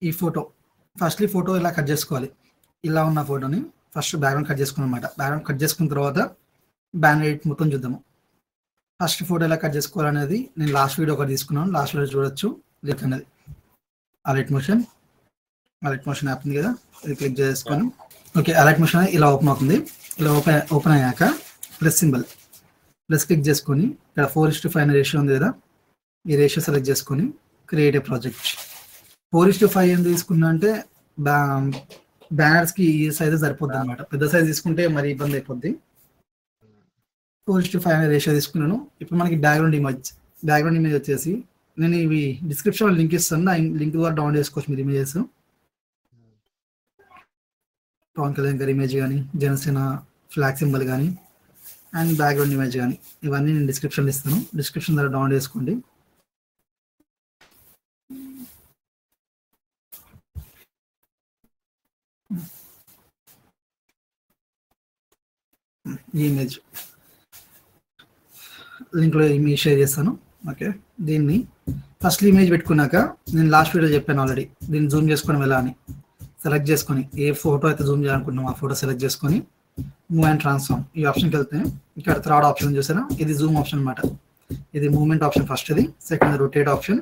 ఈ photo photo ఇలా cut చేసుకోవాలి. ఇలా ఉన్న ఫోటోని ఫస్ట్ బ్యాక్గ్రౌండ్ కట్ చేసుకున్నాం అనమాట. బ్యాక్గ్రౌండ్ కట్ చేసుకున్న తర్వాత బ్యానర్ ఎడిట్ మొత్తం చూద్దాము. ఫస్ట్ ఫోటో ఎలా కట్ చేసుకోవాలనేది నేను లాస్ట్ వీడియో ఒకటి తీసుకున్నాను. లాస్ట్ వీడియో చూడొచ్చు. లింక్ అనేది అలైట్ మోషన్ యాప్ ఉంది కదా, ఇది క్లిక్ చేసుకొని ఓకే అలైట్ మోషన్ అనేది ఇలా ఓపెన్ అవుతుంది. ఇలా ఓపెన్ అయ్యాక ప్లస్ క్లిక్ చేసుకొని ఇక్కడ 4:5 అనే రేషియో ఉంది కదా, ఈ రేషియో సెలెక్ట్ చేసుకొని క్రియేట్ ఏ ప్రాజెక్ట్. 4:5 ఎందుకు తీసుకున్నా అంటే బ్యానర్స్కి ఈ సైజ్ సరిపోద్ది అనమాట. పెద్ద సైజ్ తీసుకుంటే మరి ఇబ్బంది అయిపోద్ది. 4:5 అనే రేషియో తీసుకున్నాను. ఇప్పుడు మనకి బ్యాక్గ్రౌండ్ ఇమేజ్ వచ్చేసి నేను ఇవి డిస్క్రిప్షన్లో లింక్ ఇస్తాను. ఆ లింక్ ద్వారా డౌన్లోడ్ చేసుకోవచ్చు మీరు ఇమేజెస్. పవన్ కళ్యాణ్ గారి ఇమేజ్ కానీ, జనసేన ఫ్లాగ్ సింబల్ కానీ అండ్ బ్యాక్గ్రౌండ్ ఇమేజ్ కానీ ఇవన్నీ నేను డిస్క్రిప్షన్లో ఇస్తాను. డిస్క్రిప్షన్ ద్వారా డౌన్లోడ్ చేసుకోండి. ఈ ఇమేజ్ లింక్లో ఇమేజ్ షేర్ చేస్తాను. ఓకే, దీన్ని ఫస్ట్ ఇమేజ్ పెట్టుకున్నాక నేను లాస్ట్ వీడియో చెప్పాను ఆల్రెడీ, దీన్ని జూమ్ చేసుకొని వెళ్ళాలని సెలెక్ట్ చేసుకొని ఏ ఫోటో అయితే జూమ్ చేయాలనుకుంటున్నాం ఆ ఫోటో సెలెక్ట్ చేసుకొని మూవ్ అండ్ ట్రాన్స్ఫార్మ్ ఈ ఆప్షన్కి వెళ్తే ఇక్కడ థర్డ్ ఆప్షన్ చూసారా, ఇది జూమ్ ఆప్షన్ అనమాట. ఇది మూవ్మెంట్ ఆప్షన్ ఫస్ట్, ఇది సెకండ్ రొటేట్ ఆప్షన్,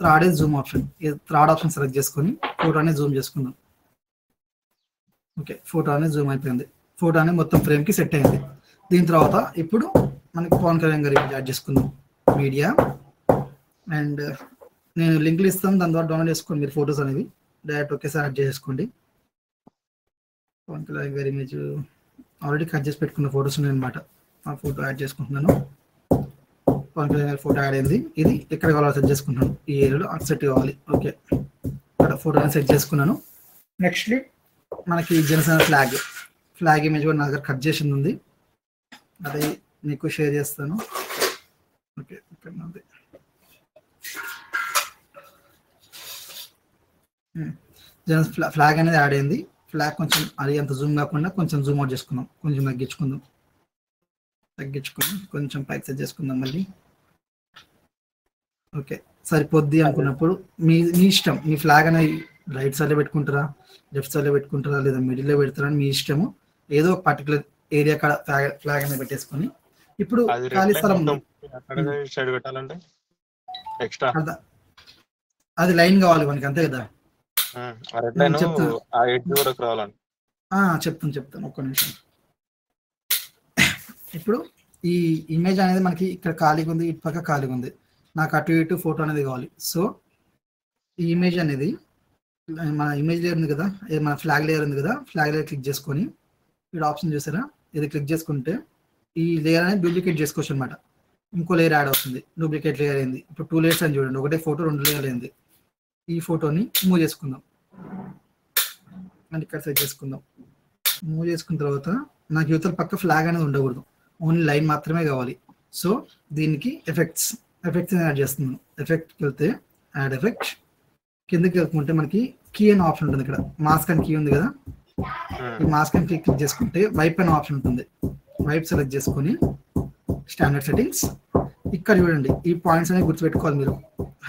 థర్డ్ ఇది జూమ్ ఆప్షన్. ఇది థర్డ్ ఆప్షన్ సెలెక్ట్ చేసుకొని ఫోటో అనేది జూమ్ చేసుకుందాం. ఓకే, ఫోటో అనేది జూమ్ అయిపోయింది. ఫోటో అనేది మొత్తం ఫ్రేమ్కి సెట్ అయింది. దీని తర్వాత ఇప్పుడు మనకి పవన్ కళ్యాణ్ గారి యాడ్ చేసుకుందాం. మీడియా అండ్ నేను లింక్లు ఇస్తాను, దాని ద్వారా డౌన్లోడ్ చేసుకోండి మీరు ఫొటోస్ అనేవి డైరెక్ట్ ఒకేసారి యాడ్ చేసుకోండి. పవన్ కళ్యాణ్ గారి ఇమేజ్ ఆల్రెడీ కట్ చేసి పెట్టుకున్న ఫొటోస్ ఉన్నాయి అనమాట. ఆ ఫోటో యాడ్ చేసుకుంటున్నాను. పవన్ కళ్యాణ్ గారి ఫోటో యాడ్ అయింది. ఇది ఎక్కడ కావాలో సెట్ చేసుకుంటున్నాను, ఈ ఏరియాలో సెట్ కావాలి. ఓకే, ఇక్కడ ఫోటో సెట్ చేసుకున్నాను. నెక్స్ట్ మనకి జనసేన ఫ్లాగ్ ఇమేజ్ కూడా నా దగ్గర కట్ చేసింది ఉంది, అది మీకు షేర్ చేస్తాను. ఓకే, ఇక్కడ ఉంది. ఫ్లాగ్ అనేది యాడ్ అయింది. ఫ్లాగ్ కొంచెం అది అంత జూమ్ కాకుండా కొంచెం జూమ్ అవుట్ చేసుకుందాం, కొంచెం తగ్గించుకొని కొంచెం పైకి సెట్ చేసుకుందాం మళ్ళీ. ఓకే, సరిపోద్ది అనుకున్నప్పుడు మీ ఇష్టం. మీ ఫ్లాగ్ అనేది రైట్ సైడ్లో పెట్టుకుంటారా, లెఫ్ట్ సైడ్లో పెట్టుకుంటారా, లేదా మిడిల్లో పెడతారా అని మీ ఇష్టము. ఏదో ఒక పర్టికులర్ ఏరియా కాడ ఫ్లాగ్ అనేది పెట్టేసుకొని ఇప్పుడు ఖాళీ స్థలం అది లైన్ కావాలి మనకి, అంతే కదా. చెప్తాను ఒక్క నిమిషం. ఇప్పుడు ఈ ఇమేజ్ అనేది మనకి ఇక్కడ ఖాళీగా ఉంది, ఇటు పక్క ఖాళీగా ఉంది. నాకు అటు ఇటు ఫోటో అనేది కావాలి. సో ఈ ఇమేజ్ అనేది మన ఇమేజ్ లేయర్ ఉంది కదా, మన ఫ్లాగ్ లేయర్ ఉంది కదా, ఫ్లాగ్ లేయర్ క్లిక్ చేసుకొని ఇక్కడ ఆప్షన్ చూసారా, ఇది క్లిక్ చేసుకుంటే ఈ లేయర్ అనేది డూప్లికేట్ చేసుకోవచ్చు అనమాట. ఇంకో లేయర్ యాడ్ అవుతుంది, డూప్లికేట్ లేయర్ అయింది. ఇప్పుడు 2 లేయర్స్ అని చూడండి, ఒకటే ఫోటో 2 లేయర్ అయింది. ఈ ఫోటోని మూవ్ చేసుకుందాం అండ్ ఇక్కడ సెట్ చేసుకుందాం. మూవ్ చేసుకున్న తర్వాత నాకు యువతల పక్క ఫ్లాగ్ అనేది ఉండకూడదు, ఓన్లీ లైన్ మాత్రమే కావాలి. సో దీనికి ఎఫెక్ట్స్ యాడ్ చేస్తున్నాను. ఎఫెక్ట్కి వెళ్తే యాడ్ ఎఫెక్ట్, కిందకి వెళ్తుంటే మనకి కీ అనే ఆప్షన్ ఉంటుంది. ఇక్కడ మాస్క్ అని కీ ఉంది కదా, ఈ మాస్క్ అని క్లిక్ చేసుకుంటే వైప్ అనే ఆప్షన్ ఉంటుంది. వైప్ సెలెక్ట్ చేసుకొని స్టాండర్డ్ సెట్టింగ్స్, ఇక్కడ చూడండి ఈ పాయింట్స్ అనేవి గుర్తుపెట్టుకోవాలి మీరు.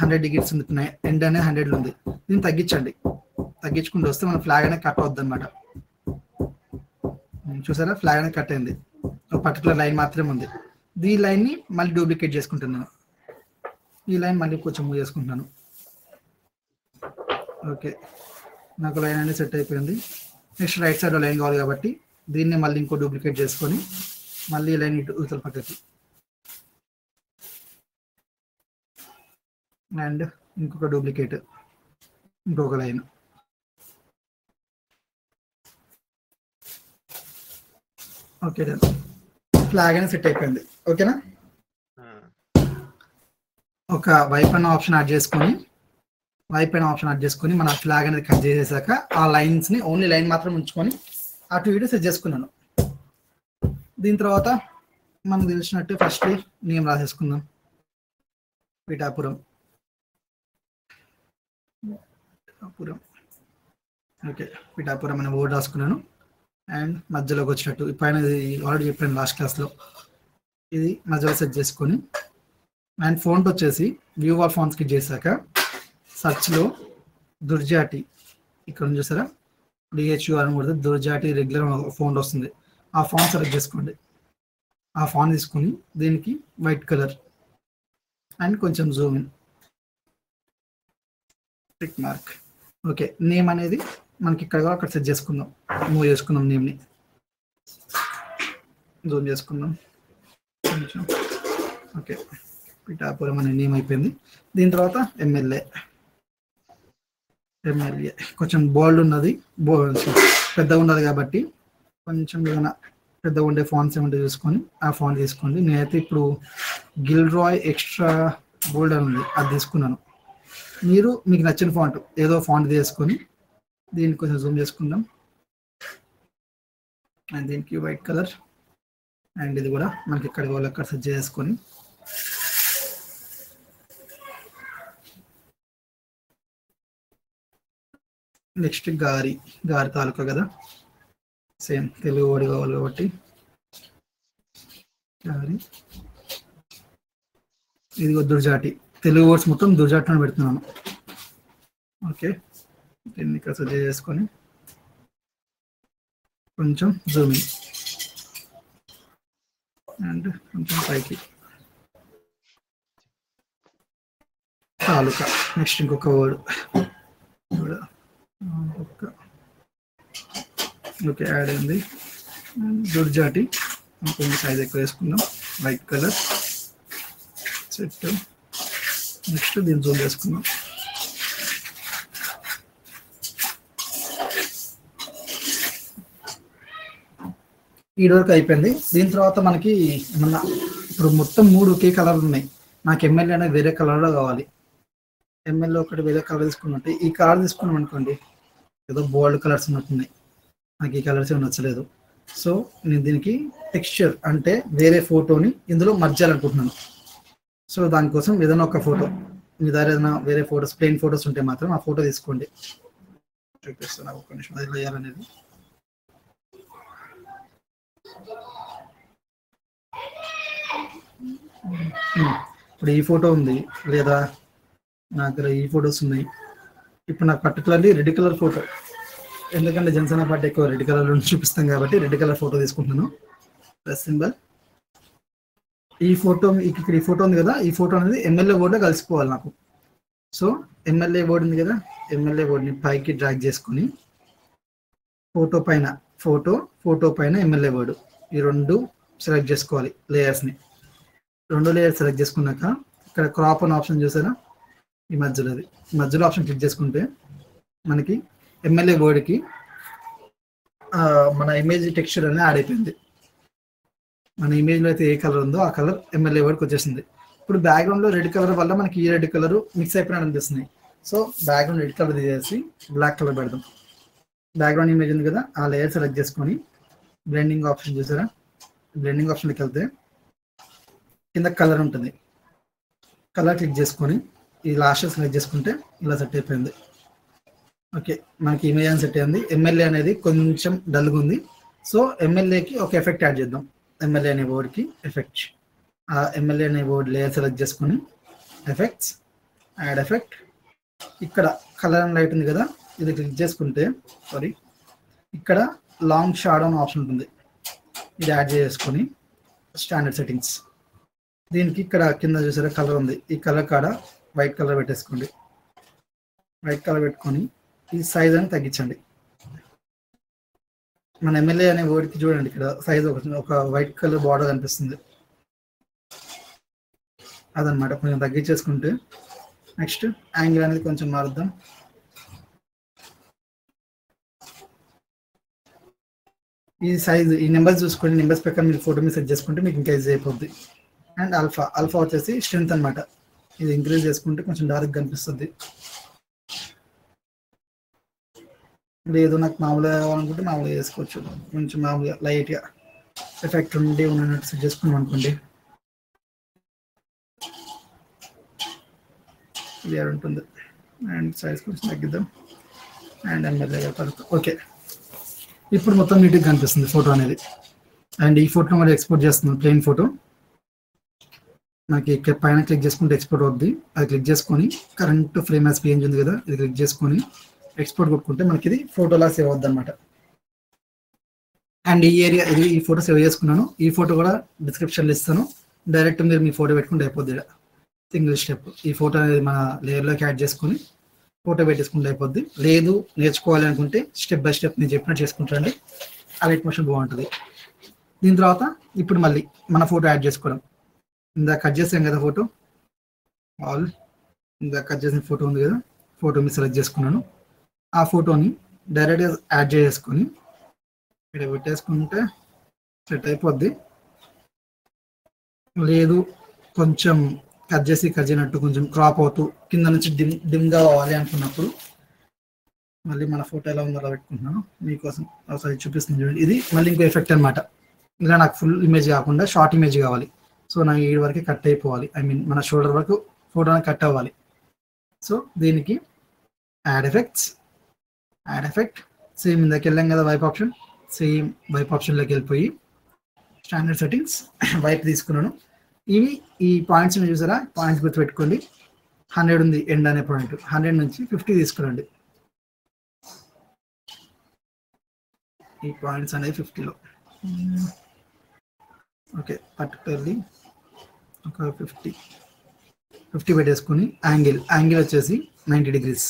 100 డిగ్రీస్ ఉంది, ఎండ్ అనేది 100 ఉంది. దీన్ని తగ్గించుకుంటూ వస్తే మన ఫ్లాగ్ అనేది కట్ అవుద్ది అనమాట. చూసారా, ఫ్లాగ్ అనేది కట్ అయింది, ఒక పర్టికులర్ లైన్ మాత్రమే ఉంది. ఈ లైన్ని మళ్ళీ డూప్లికేట్ చేసుకుంటున్నాను. ఈ లైన్ మళ్ళీ కొంచెం మూవ్ చేసుకుంటున్నాను. ఓకే, నాకు లైన్ అనేది సెట్ అయిపోయింది. నెక్స్ట్ రైట్ సైడ్ లైన్ కావాలి కాబట్టి దీన్ని మళ్ళీ ఇంకో డూప్లికేట్ చేసుకొని మళ్ళీ లైన్ ఇవతల పక్కకి అండ్ ఇంకొక డూప్లికేట్, ఇంకొక లైన్. ఓకే, ఫ్లాగ్ అనేది సెట్ అయిపోయింది. ఓకేనా, ఒక వైప్ అనే ఆప్షన్ యాడ్ చేసుకొని మన ఫ్లాగ్ అనేది కట్ చేసేసాక ఆ లైన్స్ని ఓన్లీ లైన్ మాత్రం ఉంచుకొని అటు ఇటు సెట్ చేసుకున్నాను. దీని తర్వాత మనకు తెలిసినట్టు ఫస్ట్ నేమ్ రాసేసుకుందాం, పిఠాపురం. ఓకే, పిఠాపురం అనే వర్డ్ రాసుకున్నాను. అండ్ మధ్యలోకి వచ్చినట్టు పైన ఆల్రెడీ చెప్పాను లాస్ట్ క్లాస్లో, ఇది మధ్యలో సెట్ చేసుకొని అండ్ ఫాంట్ వచ్చేసి వ్యూ ఆల్ ఫాంట్స్కి చేశాక సర్చ్లో దుర్జాటి ఇక్కడ చూసారా, DHUR అని కొడితే దుర్జాటి రెగ్యులర్ ఫాంట్ వస్తుంది. ఆ ఫాంట్ సెలెక్ట్ చేసుకోండి. ఆ ఫాంట్ తీసుకుని దీనికి వైట్ కలర్ అండ్ కొంచెం Zoom in, tick mark. Okay, name అనేది మనకి ఇక్కడ అక్కడ సెట్ చేసుకుందాం, మూవ్ చేసుకుందాం. నేమ్ని జూమ్ చేసుకుందాం కొంచెం. ఓకే, పిఠాపురం అనే నేమ్ అయిపోయింది. దీని తర్వాత ఎమ్మెల్యే కొంచెం బోల్డ్ ఉన్నది, పెద్దగా ఉన్నది కాబట్టి కొంచెం ఏదైనా పెద్దగా ఉండే ఫాంట్స్ ఏమంటే చూసుకొని ఆ ఫాంట్ తీసుకోండి. నేనైతే ఇప్పుడు గిల్రాయ్ ఎక్స్ట్రా బోల్డ్ అని ఉంది, అది తీసుకున్నాను. మీరు మీకు నచ్చిన ఫాంట్ ఏదో ఫాంట్ తీసుకొని దీన్ని కొంచెం జూమ్ చేసుకుందాం. అండ్ దీనికి వైట్ కలర్ అండ్ ఇది కూడా మనకి ఇక్కడ అక్కడ సెట్ చేసుకొని నెక్స్ట్ గారి తాలూకా కదా, సేమ్ తెలుగు వర్డ్ కావాలి కాబట్టి గారి. ఇది దుర్జాటి, తెలుగు వర్డ్స్ మొత్తం దుర్జాటి అని పెడుతున్నాను. ఓకే, దీన్ని ఇక్కడ సెట్ చేసుకొని కొంచెం జూమింగ్ అండ్ కొంచెం పైకి తాలూకా. నెక్స్ట్ ఇంకొక వర్డ్ ఓకే యాడ్ అయింది. దుర్జాటి కొంచెం సైజ్ ఎక్కువ వేసుకుందాం, వైట్ కలర్ సెట్. నెక్స్ట్ దీన్ని జూమ్ చేసుకుందాం. ఈ వరకు అయిపోయింది. దీని తర్వాత మనకి ఏమన్నా ఇప్పుడు మొత్తం 3 ఒకే కలర్లు ఉన్నాయి. నాకు ఎమ్మెల్యే అనేది వేరే కలర్లో కావాలి. ఎమ్మెల్యే ఒకటి వేరే కలర్ తీసుకున్నట్టు ఈ కలర్ తీసుకున్నాం అనుకోండి, ఏదో బోల్డ్ కలర్స్ ఉన్నట్టున్నాయి, నాకు ఈ కలర్స్ ఏమి నచ్చలేదు. సో నేను దీనికి టెక్స్చర్ అంటే వేరే ఫోటోని ఇందులో మర్చాలనుకుంటున్నాను. సో దానికోసం ఏదైనా ఒక ఫోటో, మీ దగ్గర ఏదైనా వేరే ఫోటోస్ ప్లెయిన్ ఫోటోస్ ఉంటే మాత్రం ఆ ఫోటో తీసుకోండి. చూపిస్తాను ఒక నిమిషం అది వేయాలనేది. ఇప్పుడు ఈ ఫోటో ఉంది లేదా నా దగ్గర ఈ ఫొటోస్ ఉన్నాయి. ఇప్పుడు నాకు పర్టికులర్లీ రెడ్ కలర్ ఫోటో, ఎందుకంటే జనసేన పార్టీ ఎక్కువ రెడ్ కలర్లో చూపిస్తాం కాబట్టి రెడ్ కలర్ ఫోటో తీసుకుంటున్నాను. Plus symbol. ఈ ఫోటో ఇక్కడ ఈ ఫోటో ఉంది కదా, ఈ ఫోటో అనేది ఎమ్మెల్యే వర్డ్లో కలిసిపోవాలి నాకు. సో ఎమ్మెల్యే వర్డ్ ఉంది కదా, ఎమ్మెల్యే వర్డ్ని పైకి డ్రాగ్ చేసుకొని ఫోటో పైన ఎమ్మెల్యే వర్డ్ ఈ 2 సెలెక్ట్ చేసుకోవాలి. లేయర్స్ని 2 లేయర్స్ సెలెక్ట్ చేసుకున్నాక ఇక్కడ క్రాప్ అనే ఆప్షన్ చూసారా, ఈ మధ్యలో ఆప్షన్ క్లిక్ చేసుకుంటే మనకి ఎమ్మెల్యే వర్డ్కి మన ఇమేజ్ టెక్స్చర్ అనేది యాడ్ అయిపోయింది. మన ఇమేజ్లో అయితే ఏ కలర్ ఉందో ఆ కలర్ ఎమ్మెల్యే వర్డ్కి వచ్చేసింది. ఇప్పుడు బ్యాక్గ్రౌండ్లో రెడ్ కలర్ వల్ల మనకి ఈ రెడ్ కలర్ మిక్స్ అయిపోయినట్టు అనిపిస్తుంది. సో బ్యాక్గ్రౌండ్ రెడ్ కలర్ తీసేసి బ్లాక్ కలర్ పెడదాం. బ్యాక్గ్రౌండ్ ఇమేజ్ ఉంది కదా, ఆ లేయర్ సెలెక్ట్ చేసుకొని బ్లెండింగ్ ఆప్షన్ చూసారా, బ్లెండింగ్ ఆప్షన్కి వెళ్తే కింద కలర్ ఉంటుంది, కలర్ క్లిక్ చేసుకొని ఈ లాస్ట్ సెలెక్ట్ చేసుకుంటే ఇలా సెట్ అయిపోయింది. ఓకే, మనకి ఇమేజ్ అని సెట్ అయింది. ఎమ్మెల్యే అనేది కొంచెం డల్గా ఉంది. సో ఎమ్మెల్యేకి ఒక ఎఫెక్ట్ యాడ్ చేద్దాం. ఎమ్మెల్యే అనే వర్డ్కి ఎఫెక్ట్, ఆ ఎమ్మెల్యే అనే వర్డ్ లేయర్ సెలెక్ట్ చేసుకొని ఎఫెక్ట్స్, యాడ్ ఎఫెక్ట్. ఇక్కడ కలర్ అండ్ లైట్ ఉంది కదా, ఇది క్లిక్ చేసుకుంటే ఇక్కడ లాంగ్ షాడో అనే ఆప్షన్ ఉంటుంది, ఇది యాడ్ చేసుకొని స్టాండర్డ్ సెట్టింగ్స్. దీనికి ఇక్కడ కింద చూసారా కలర్ ఉంది, ఈ కలర్ కాడ వైట్ కలర్ పెట్టేసుకోండి. వైట్ కలర్ పెట్టుకొని ఈ సైజ్ అని తగ్గించండి. మన ఎమ్మెల్యే అనే వర్డ్కి చూడండి ఇక్కడ సైజ్ ఒక వైట్ కలర్ బార్డర్ కనిపిస్తుంది, అదనమాట. కొంచెం తగ్గించేసుకుంటే నెక్స్ట్ యాంగిల్ అనేది కొంచెం మారుద్దాం. ఈ సైజ్ ఈ నెంబర్స్ చూసుకొని నెంబర్స్ ప్రకారం మీరు ఫోటో మీద సెట్ చేసుకుంటే మీకు ఇంకా ఈజీ అయిపోద్ది. అండ్ ఆల్ఫా వచ్చేసి స్ట్రెంత్ అనమాట, ఇది ఇంక్రీజ్ చేసుకుంటే కొంచెం డార్క్ కనిపిస్తుంది. లేదు నాకు మామూలుగా కావాలనుకుంటే మామూలుగా చేసుకోవచ్చు, కొంచెం మామూలుగా లైట్గా ఎఫెక్ట్ ఉండి ఉన్నట్టు సెట్ చేసుకున్నాం అనుకోండి, క్లియర్ ఉంటుంది. అండ్ సైజ్ కొంచెం తగ్గిద్దాం అండ్ ఎమ్మెల్యే పడుతుంది. ఓకే, ఇప్పుడు మొత్తం నీట్గా కనిపిస్తుంది ఫోటో అనేది. అండ్ ఈ ఫోటో మరి ఎక్స్పోర్ట్ చేస్తున్నాం, ప్లెయిన్ ఫోటో. మనకి ఇక్కడ పైన క్లిక్ చేసుకుంటే ఎక్స్పోర్ట్ అవుద్ది. అది క్లిక్ చేసుకొని కరెంట్ ఫ్రేమ్ యాజ్ పిఎన్జీ ఉంది కదా, ఇది క్లిక్ చేసుకొని ఎక్స్పోర్ట్ కొట్టుకుంటే మనకి ఇది ఫోటోలా సేవ్ అవుద్ది అనమాట. అండ్ ఈ ఏరియా ఇది ఈ ఫోటో సేవ్ చేసుకున్నాను. ఈ ఫోటో కూడా డిస్క్రిప్షన్లో ఇస్తాను. డైరెక్ట్ మీరు మీ ఫోటో పెట్టుకుంటే అయిపోద్ది. సింగిల్ స్టెప్ ఈ ఫోటో అనేది మన లేయర్లోకి యాడ్ చేసుకొని ఫోటో పెట్టేసుకుంటే అయిపోద్ది. లేదు నేర్చుకోవాలి అనుకుంటే స్టెప్ బై స్టెప్ నేను చెప్పినట్టు చేసుకుంటానండి. ఆ లైట్ మోషన్ బాగుంటుంది. దీని తర్వాత ఇప్పుడు మళ్ళీ మన ఫోటో యాడ్ చేసుకోవడం. ఇందాక కట్ చేసాం కదా ఫోటో, ఇందాక కట్ చేసిన ఫోటో ఉంది కదా, ఫోటో మీద సెలెక్ట్ చేసుకున్నాను. ఆ ఫోటోని డైరెక్ట్గా యాడ్ చేసుకొని ఇక్కడ పెట్టేసుకుంటే సెట్ అయిపోద్ది. లేదు కొంచెం కట్ చేసినట్టు కొంచెం క్రాప్ అవుతూ కింద నుంచి డిమ్గా అవ్వాలి అనుకున్నప్పుడు మళ్ళీ మన ఫోటో ఎలా ఉందో అలా పెట్టుకుంటున్నాను. మీకోసం ఒకసారి చూపిస్తుంది చూడండి. ఇది మళ్ళీ ఇంకో ఎఫెక్ట్ అనమాట. ఇలా నాకు ఫుల్ ఇమేజ్ కాకుండా షార్ట్ ఇమేజ్ కావాలి. సో నాకు ఈ వరకు కట్ అయిపోవాలి, ఐ మీన్ మన షోల్డర్ వరకు ఫోటో కట్ అవ్వాలి. సో దీనికి యాడ్ ఎఫెక్ట్ సేమ్ ఇందాక వెళ్ళాం కదా వైప్ ఆప్షన్, సేమ్ వైప్ ఆప్షన్లోకి వెళ్ళిపోయి స్టాండర్డ్ సెట్టింగ్స్ వైప్ తీసుకున్నాను. ఇవి ఈ పాయింట్స్ చూసారా, పాయింట్స్ గుర్తుపెట్టుకోండి. 100 ఉంది ఎండ్ అనే పాయింట్, 100 నుంచి 50 తీసుకురండి. ఈ పాయింట్స్ అనేది 50లో ఓకే. పర్టికులర్లీ ఒక 50 పెట్టేసుకొని యాంగిల్ వచ్చేసి 90 degrees,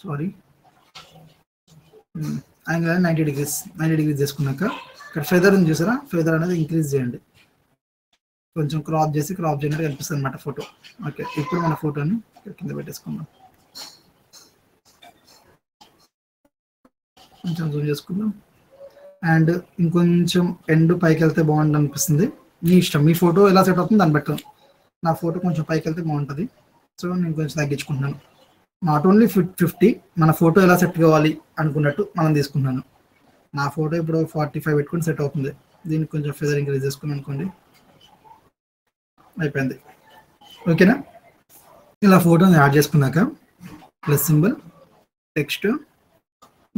సారీ యాంగిల్ 90 degrees చేసుకున్నాక ఇక్కడ ఫెదర్ ఉంది చూసారా, ఫెదర్ అనేది ఇంక్రీజ్ చేయండి. కొంచెం క్రాప్ చేయడానికి కనిపిస్తుంది అనమాట ఫోటో. ఓకే, ఇప్పుడు మన ఫోటోని కింద పెట్టేసుకుందాం. కొంచెం జూమ్ చేసుకుందాం. అండ్ ఇంకొంచెం ఎండ్ పైకి వెళ్తే బాగుంటుంది అనిపిస్తుంది. మీ ఇష్టం, మీ ఫోటో ఎలా సెట్ అవుతుంది దాన్ని బట్టి. నా ఫోటో కొంచెం పైకి వెళ్తే బాగుంటుంది, సో నేను కొంచెం తగ్గించుకుంటున్నాను. నాట్ ఓన్లీ 50, మన ఫోటో ఎలా సెట్ కావాలి అనుకున్నట్టు మనం తీసుకుంటున్నాను. నా ఫోటో ఇప్పుడు 45 పెట్టుకుని సెట్ అవుతుంది. దీనికి కొంచెం ఫెదర్ ఇంక్రీజ్ చేసుకుని అనుకోండి, అయిపోయింది. ఓకేనా? ఇలా ఫోటోని యాడ్ చేసుకున్నాక ప్లస్ సింబల్, టెక్స్ట్,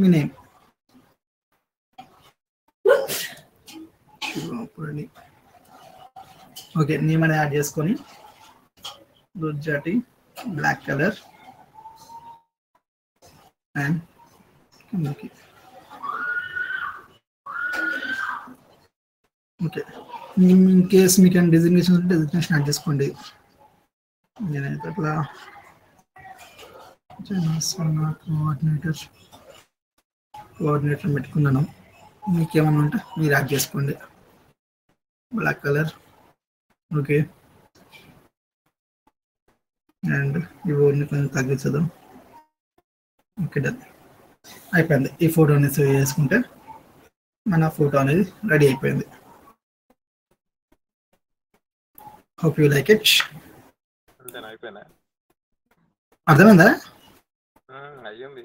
మీ నేమ్, ఓకే నేమ్ అనేది యాడ్ చేసుకొని దుర్జాటి బ్లాక్ కలర్ అండ్ కిందకి. ఓకే, ఇన్ కేస్ మీకు డిజిగ్నేషన్ ఉంటే డిజిగ్నేషన్ యాడ్ చేసుకోండి. నేనైతే అట్లా కోఆర్డినేటర్ పెట్టుకున్నాను. మీకేమన్నా ఉంటే మీరు యాడ్ చేసుకోండి. Black colour, okay. అండ్ ఈ వర్డ్ని కొంచెం తగ్గించదు. ఓకే, డన్, అయిపోయింది. ఈ ఫోటోని సేవ్ చేసుకుంటే మన ఫోటో అనేది రెడీ అయిపోయింది. Hope you like it. అర్థమైందా? అయ్యింది.